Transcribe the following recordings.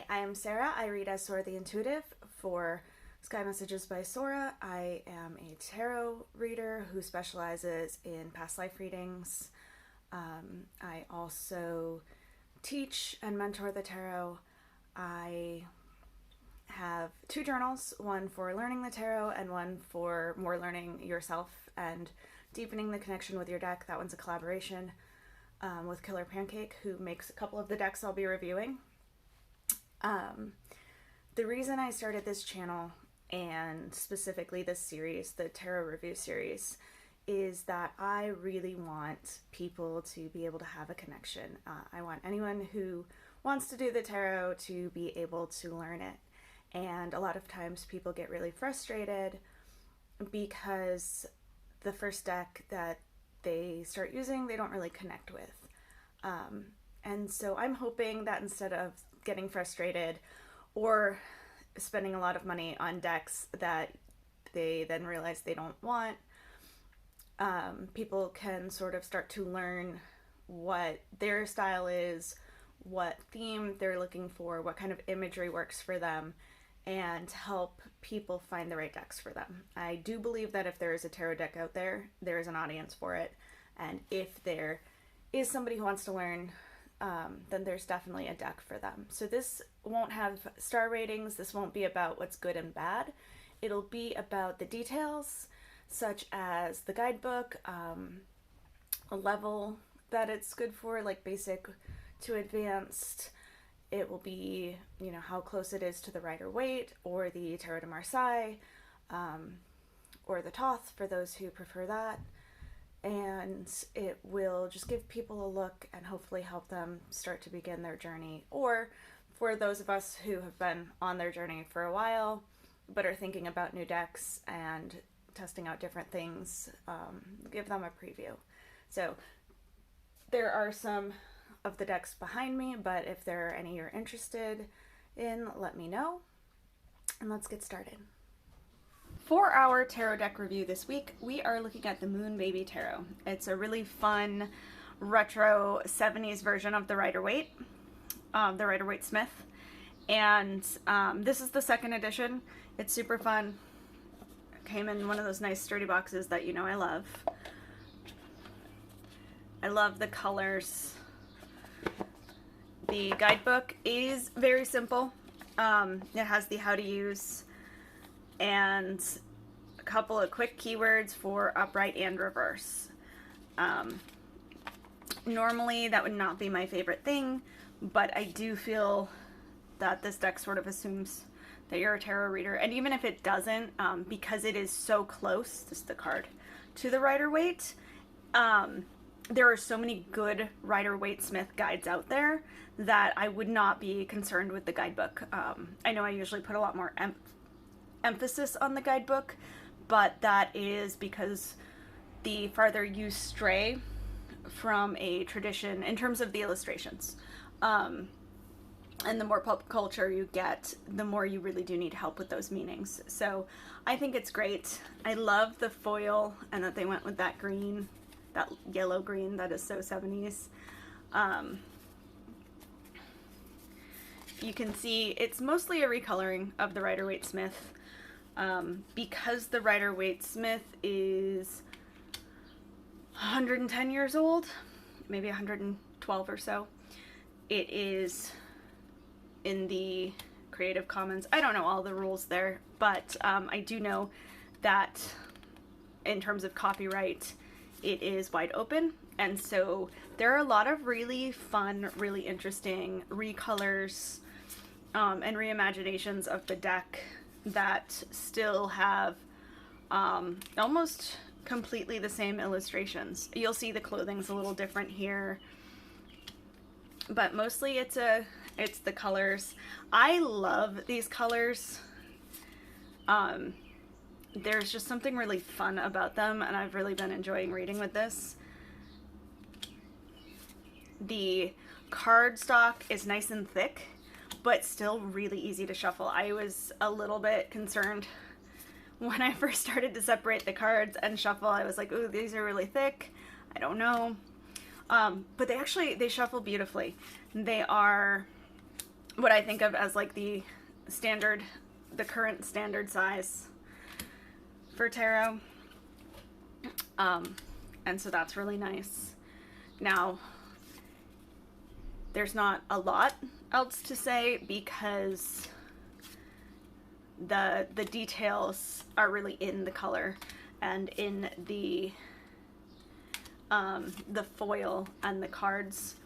Hi, I'm Sarah. I read as Sora the Intuitive for Sky Messages by Sora. I am a tarot reader who specializes in past life readings. I also teach and mentor the tarot. I have two journals, one for learning the tarot and one for more learning yourself and deepening the connection with your deck. That one's a collaboration with Killer Pancake, who makes a couple of the decks I'll be reviewing. The reason I started this channel, and specifically this series, the tarot review series, is that I really want people to be able to have a connection. I want anyone who wants to do the tarot to be able to learn it. And a lot of times people get really frustrated because the first deck that they start using, they don't really connect with. And so I'm hoping that instead of getting frustrated or spending a lot of money on decks that they then realize they don't want, people can sort of start to learn what their style is, what theme they're looking for, what kind of imagery works for them, and help people find the right decks for them. I do believe that if there is a tarot deck out there, there is an audience for it. And if there is somebody who wants to learn, then there's definitely a deck for them. So this won't have star ratings. This won't be about what's good and bad. It'll be about the details, such as the guidebook, a level that it's good for, like basic to advanced. It will be, how close it is to the Rider-Waite or the Tarot de Marseille, or the Thoth for those who prefer that. And it will just give people a look and hopefully help them start to begin their journey. Or for those of us who have been on their journey for a while but are thinking about new decks and testing out different things, give them a preview. So there are some of the decks behind me, but if there are any you're interested in, let me know. And let's get started. For our tarot deck review this week, we are looking at the Moon Baby Tarot. It's a really fun retro 70s version of the Rider-Waite, the Rider-Waite Smith. And this is the second edition. It's super fun. It came in one of those nice sturdy boxes that I love. I love the colors. The guidebook is very simple. It has the how to use and a couple of quick keywords for upright and reverse. Normally that would not be my favorite thing, but I do feel that this deck sort of assumes that you're a tarot reader, and even if it doesn't, because it is so close, this is the card, to the Rider-Waite, there are so many good Rider-Waite Smith guides out there that I would not be concerned with the guidebook. I know I usually put a lot more emphasis on the guidebook, but that is because the farther you stray from a tradition in terms of the illustrations, and the more pop culture you get, the more you really do need help with those meanings. So I think it's great. I love the foil and that they went with that green, that yellow green that is so 70s. You can see it's mostly a recoloring of the Rider-Waite Smith. Because the Rider-Waite Smith is 110 years old, maybe 112 or so, it is in the Creative Commons. I don't know all the rules there, but I do know that in terms of copyright, it is wide open. And so there are a lot of really fun, really interesting recolors and reimaginations of the deck that still have almost completely the same illustrations. You'll see the clothing's a little different here, but mostly it's the colors. I love these colors. There's just something really fun about them, and I've really been enjoying reading with this. The cardstock is nice and thick, but still really easy to shuffle. I was a little bit concerned when I first started to separate the cards and shuffle. I was like, ooh, these are really thick. I don't know. But they shuffle beautifully. They are what I think of as like the current standard size for tarot. And so that's really nice. Now, there's not a lot else to say because the details are really in the color and in the foil and the cards.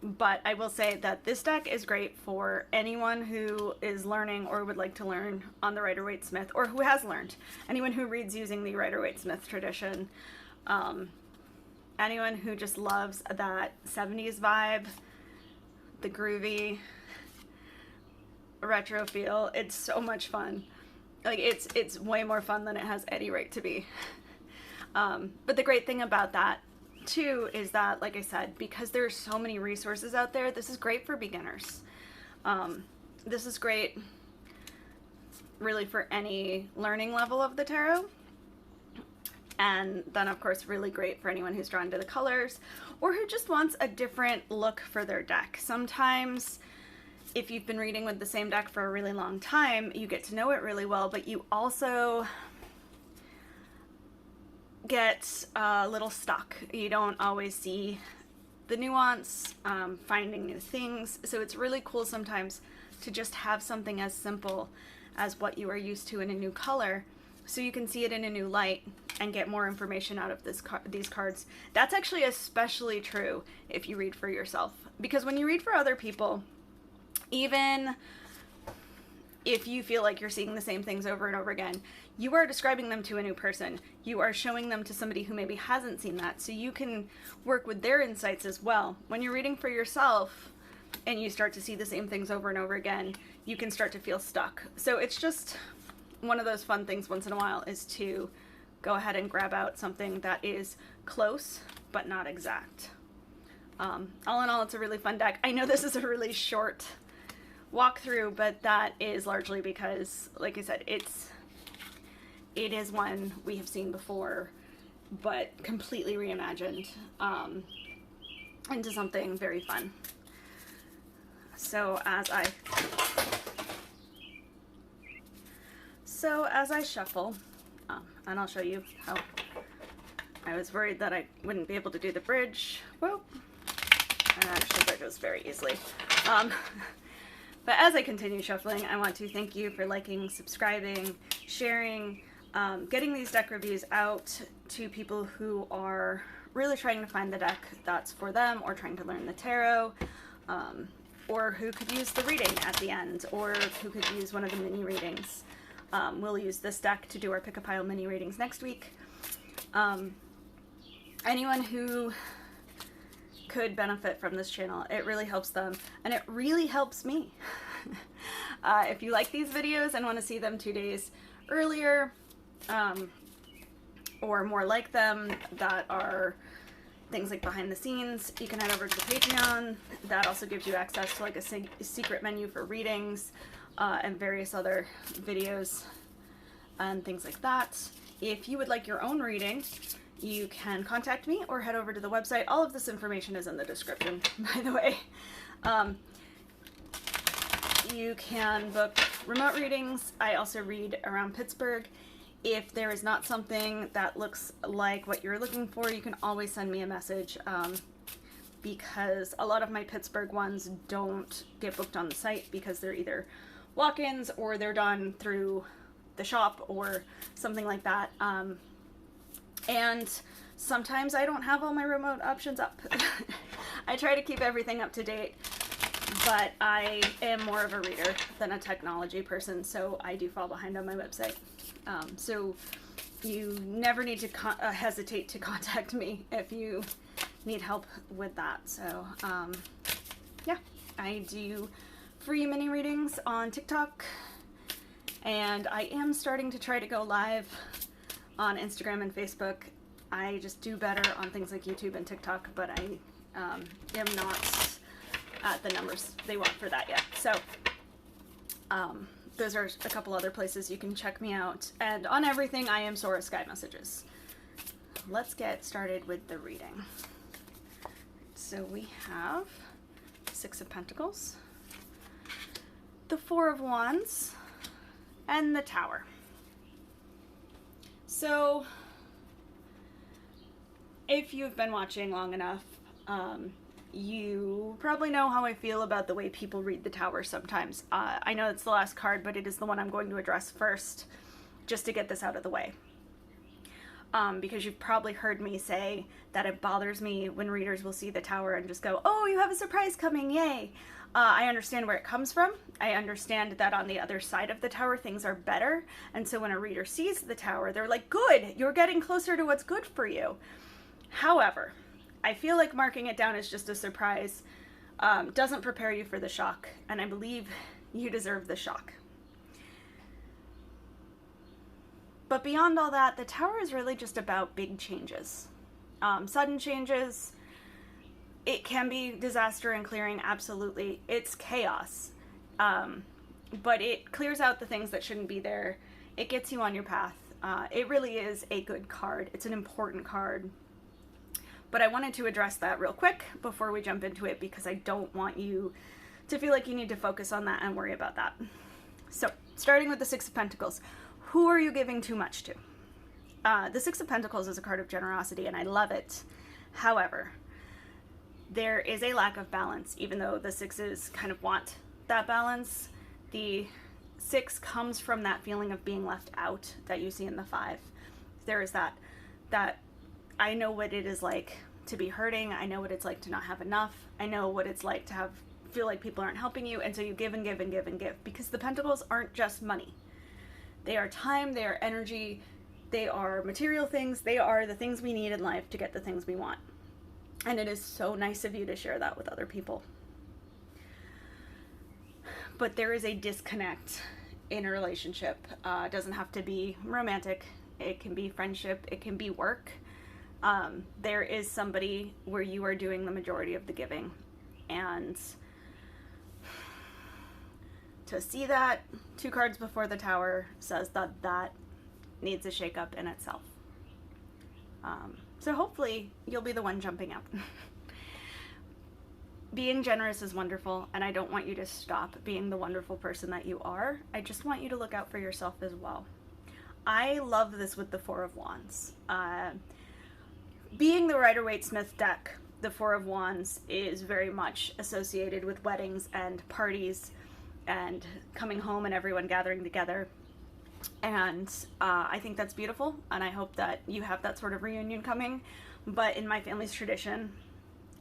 But I will say that this deck is great for anyone who is learning or would like to learn on the Rider-Waite-Smith, or who has learned. Anyone who reads using the Rider-Waite-Smith tradition. Anyone who just loves that 70s vibe, the groovy retro feel. It's so much fun. Like, it's way more fun than it has any right to be. But the great thing about that too is that, like I said, because there's so many resources out there, this is great for beginners. This is great really for any learning level of the tarot. And then, of course, really great for anyone who's drawn to the colors or who just wants a different look for their deck. Sometimes, if you've been reading with the same deck for a really long time, you get to know it really well, but you also get a little stuck. You don't always see the nuance, finding new things. So it's really cool sometimes to just have something as simple as what you are used to in a new color, so you can see it in a new light and get more information out of these cards. That's actually especially true if you read for yourself, because when you read for other people, even if you feel like you're seeing the same things over and over again, you are describing them to a new person. You are showing them to somebody who maybe hasn't seen that, so you can work with their insights as well. When you're reading for yourself and you start to see the same things over and over again, you can start to feel stuck. So it's just one of those fun things once in a while, is to go ahead and grab out something that is close but not exact. All in all, it's a really fun deck. I know this is a really short walkthrough, but that is largely because, like I said, it is one we have seen before, but completely reimagined into something very fun. So as I shuffle, and I'll show you how I was worried that I wouldn't be able to do the bridge. Whoa. And actually that goes very easily. But as I continue shuffling, I want to thank you for liking, subscribing, sharing, getting these deck reviews out to people who are really trying to find the deck that's for them, or trying to learn the tarot, or who could use the reading at the end, or who could use one of the mini readings. We'll use this deck to do our Pick-a-Pile mini readings next week. Anyone who could benefit from this channel, it really helps them, and it really helps me. If you like these videos and want to see them 2 days earlier, or more like them, that are things like behind the scenes, you can head over to the Patreon. That also gives you access to like a secret menu for readings, and various other videos and things like that. If you would like your own reading, you can contact me or head over to the website. All of this information is in the description, by the way. You can book remote readings. I also read around Pittsburgh. If there is not something that looks like what you're looking for, you can always send me a message, because a lot of my Pittsburgh ones don't get booked on the site because they're either walk-ins or they're done through the shop or something like that. And sometimes I don't have all my remote options up. I try to keep everything up to date, but I am more of a reader than a technology person, so I do fall behind on my website. So you never need to hesitate to contact me if you need help with that. So yeah, I do free mini readings on TikTok, and I am starting to try to go live on Instagram and Facebook. I just do better on things like YouTube and TikTok, but I am not at the numbers they want for that yet. So those are a couple other places you can check me out. And on everything, I am Sora Sky Messages. Let's get started with the reading. So we have 6 of Pentacles, the Four of Wands, and the Tower. So, if you've been watching long enough, you probably know how I feel about the way people read the Tower sometimes. I know it's the last card, but it is the one I'm going to address first, just to get this out of the way. Because you've probably heard me say that it bothers me when readers will see the Tower and just go, oh, you have a surprise coming, yay. I understand where it comes from. I understand that on the other side of the Tower, things are better. And so when a reader sees the Tower, they're like, good, you're getting closer to what's good for you. However, I feel like marking it down as just a surprise doesn't prepare you for the shock. And I believe you deserve the shock. But beyond all that, the Tower is really just about big changes. Sudden changes. It can be disaster and clearing, absolutely. It's chaos. But it clears out the things that shouldn't be there. It gets you on your path. It really is a good card. It's an important card. But I wanted to address that real quick before we jump into it, because I don't want you to feel like you need to focus on that and worry about that. So, starting with the Six of Pentacles. Who are you giving too much to? The Six of Pentacles is a card of generosity, and I love it. However, there is a lack of balance, even though the Sixes kind of want that balance. The Six comes from that feeling of being left out that you see in the Five. There is that I know what it is like to be hurting. I know what it's like to not have enough. I know what it's like to feel like people aren't helping you, and so you give and give and give and give, because the Pentacles aren't just money. They are time, they are energy, they are material things, they are the things we need in life to get the things we want. And it is so nice of you to share that with other people. But there is a disconnect in a relationship. It doesn't have to be romantic. It can be friendship. It can be work. There is somebody where you are doing the majority of the giving. And to see that, 2 cards before the Tower says that that needs a shake-up in itself. So hopefully you'll be the one jumping out. Being generous is wonderful, and I don't want you to stop being the wonderful person that you are. I just want you to look out for yourself as well. I love this with the Four of Wands. Being the Rider-Waite-Smith deck, the Four of Wands is very much associated with weddings and parties and coming home and everyone gathering together. And I think that's beautiful, and I hope that you have that sort of reunion coming. But in my family's tradition,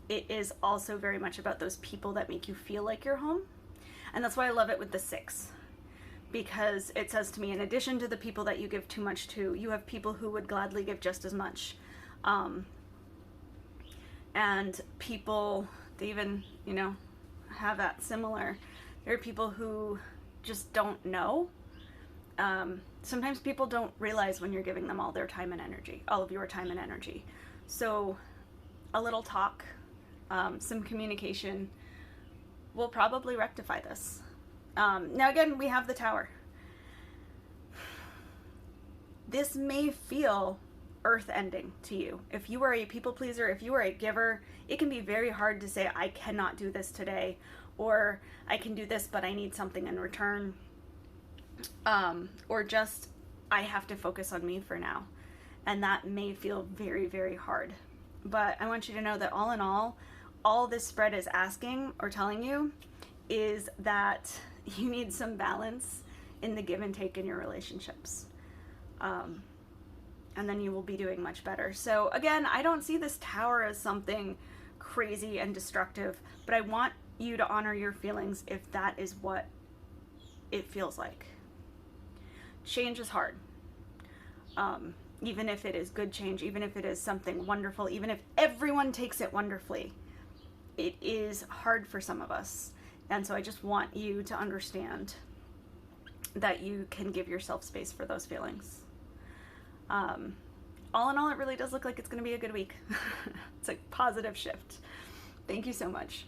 it is also very much about those people that make you feel like you're home. And that's why I love it with the Six, because it says to me, in addition to the people that you give too much to, you have people who would gladly give just as much. And people, they even, have that similar. There are people who just don't know. Sometimes people don't realize when you're giving them all their time and energy, all of your time and energy. So a little talk, some communication will probably rectify this. Now again, we have the Tower. This may feel earth-ending to you. If you are a people pleaser, if you are a giver, it can be very hard to say, I cannot do this today, or I can do this, but I need something in return. Or just, I have to focus on me for now. And that may feel very, very hard. But I want you to know that all in all this spread is asking or telling you is that you need some balance in the give and take in your relationships. And then you will be doing much better. So again, I don't see this Tower as something crazy and destructive, but I want you to honor your feelings if that is what it feels like. Change is hard. Even if it is good change, even if it is something wonderful, even if everyone takes it wonderfully, it is hard for some of us. And so I just want you to understand that you can give yourself space for those feelings. All in all, it really does look like it's going to be a good week. It's a positive shift. Thank you so much.